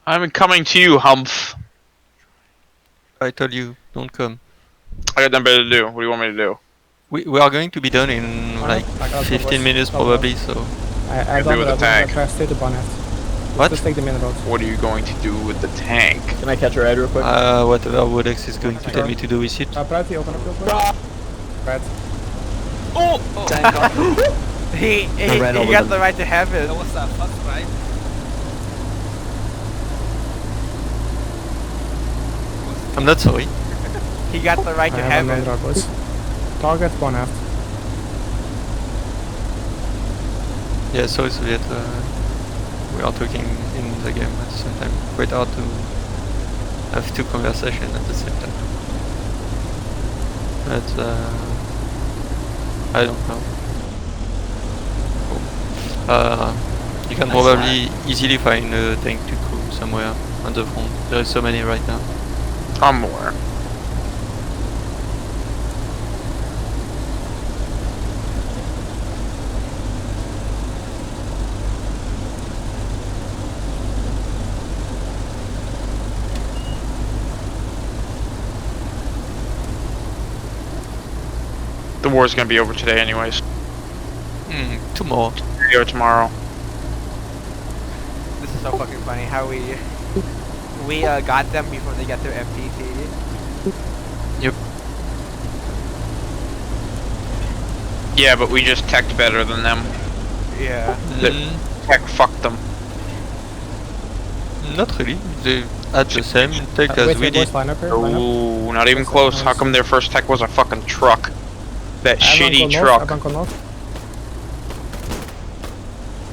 I'm coming to you, Humph. I told you, don't come. I got nothing better to do. What do you want me to do? We are going to be done in like 15 minutes probably, so... I do with the tank? Press to the bonnet. What? Just take the main road. What are you going to do with the tank? Can I catch your head real quick? Whatever Wodex is going to tell me to do with it. Priority, open up real quick. Right. Oh! Tank off. He ran over got them. the right to have it. That was a fuck right. I'm not sorry. He got the right to I have have it. another boys. Target one aft. Yeah, sorry Soviet. We are talking in the game at the same time. Quite hard to have two conversations at the same time. But I don't know. You can probably easily find a tank to crew somewhere on the front. There is so many right now. Somewhere. The war's gonna be over today anyways. Two more. Or tomorrow. This is so fucking funny how we got them before they got their MPT. Yep. Yeah, but we just teched better than them. Yeah. The tech fucked them. Not really. They had the same tech as we did. Line up here. Line up. Oh, not even close. How come their first tech was a fucking truck? That shitty truck. Everyone go north.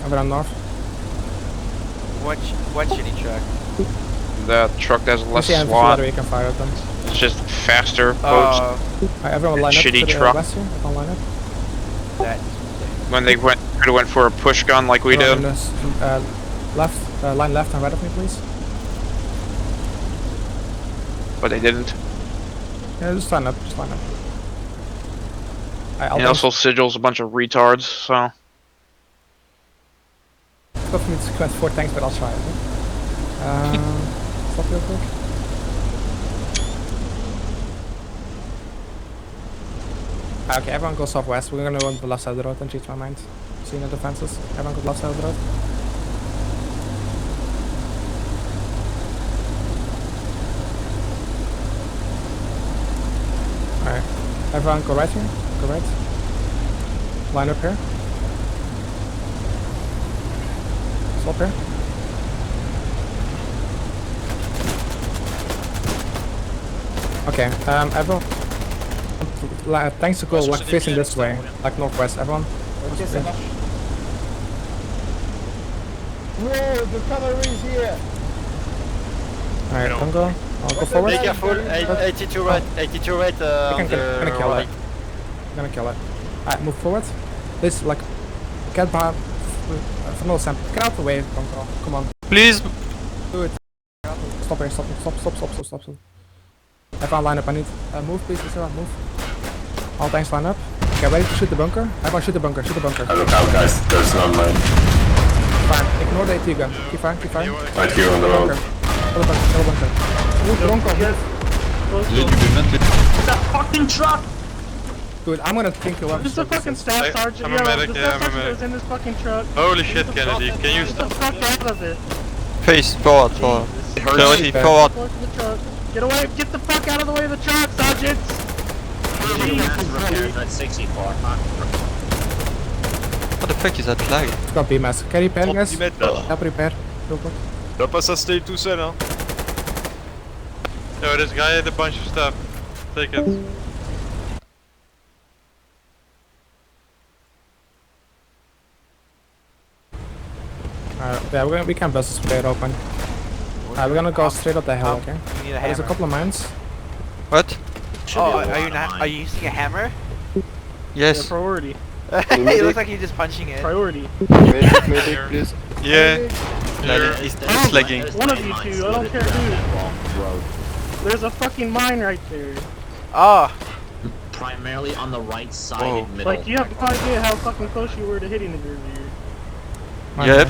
Everyone north. What shitty truck? That truck that's less See slot. you can fire at them. It's just faster. Boats. Everyone line up Shitty to the truck. west here. Everyone line up. That. When they could have went for a push gun like we did. Left, line left and right of me, please. But they didn't. Yeah, just line up. Just line up. And also Sigil's a bunch of retards, so. Stop me to quest 4 tanks, but I'll try. Okay? Stop real quick. Okay, everyone go southwest. We're gonna run the left side of the road and change my mind. See the defenses. Everyone go left side of the road. Alright. Everyone go right here. Go right. Line up here. Swap here. Okay, everyone. Thanks to go like facing this way, like northwest. Everyone. Whoa, the cavalry's here! Alright, don't go. I'll go forward. Be careful, 82 right, 82 right on Gonna the kill right. it. Gonna kill it. Alright, move forward. This like get behind. For no Sam. Get out the way, Control. Come on. Please. Do it. Stop here. Stop. Everyone line up. I need move, please. Everyone move. All tanks line up. Okay, ready to shoot the bunker. Everyone shoot the bunker. Shoot the bunker. Look out, guys. There's none mine. Fine. Ignore the AT gun. Keep firing. Right here on the road. Kill the bunker. Move the bunker. It's a fucking truck! Dude, I'm gonna think you up. Just a fucking staff sergeant. I'm a medic, the yeah, staff I'm a sergeant medic. was in this fucking truck. Holy shit, Kennedy, can you Get the stop? fuck out of it. Face forward. Priority Okay. forward. Fuck the truck. Get away! Get the fuck out of the way of the truck, sergeants! That's 64, huh? What the fuck is that flag? It's got BMS. Can you repair, guys? 10 mètres. Help repair. Real quick. Tu vas pas s'installer tout seul, hein? Yo, this guy had a bunch of stuff. Take it. Yeah, we can bust this plate open. We're gonna go straight up the hill, okay? You need a There's a hammer. couple of mines. What? Oh, are you not? Are you using a hammer? Yes. Priority. It looks like you're just punching it. Priority. Please. Yeah. It's lagging. One of you two, I don't care who. There's a fucking mine right there. Oh, Primarily on the right side Whoa. and middle. Like, you have no idea how fucking close you were to hitting it earlier. Yep.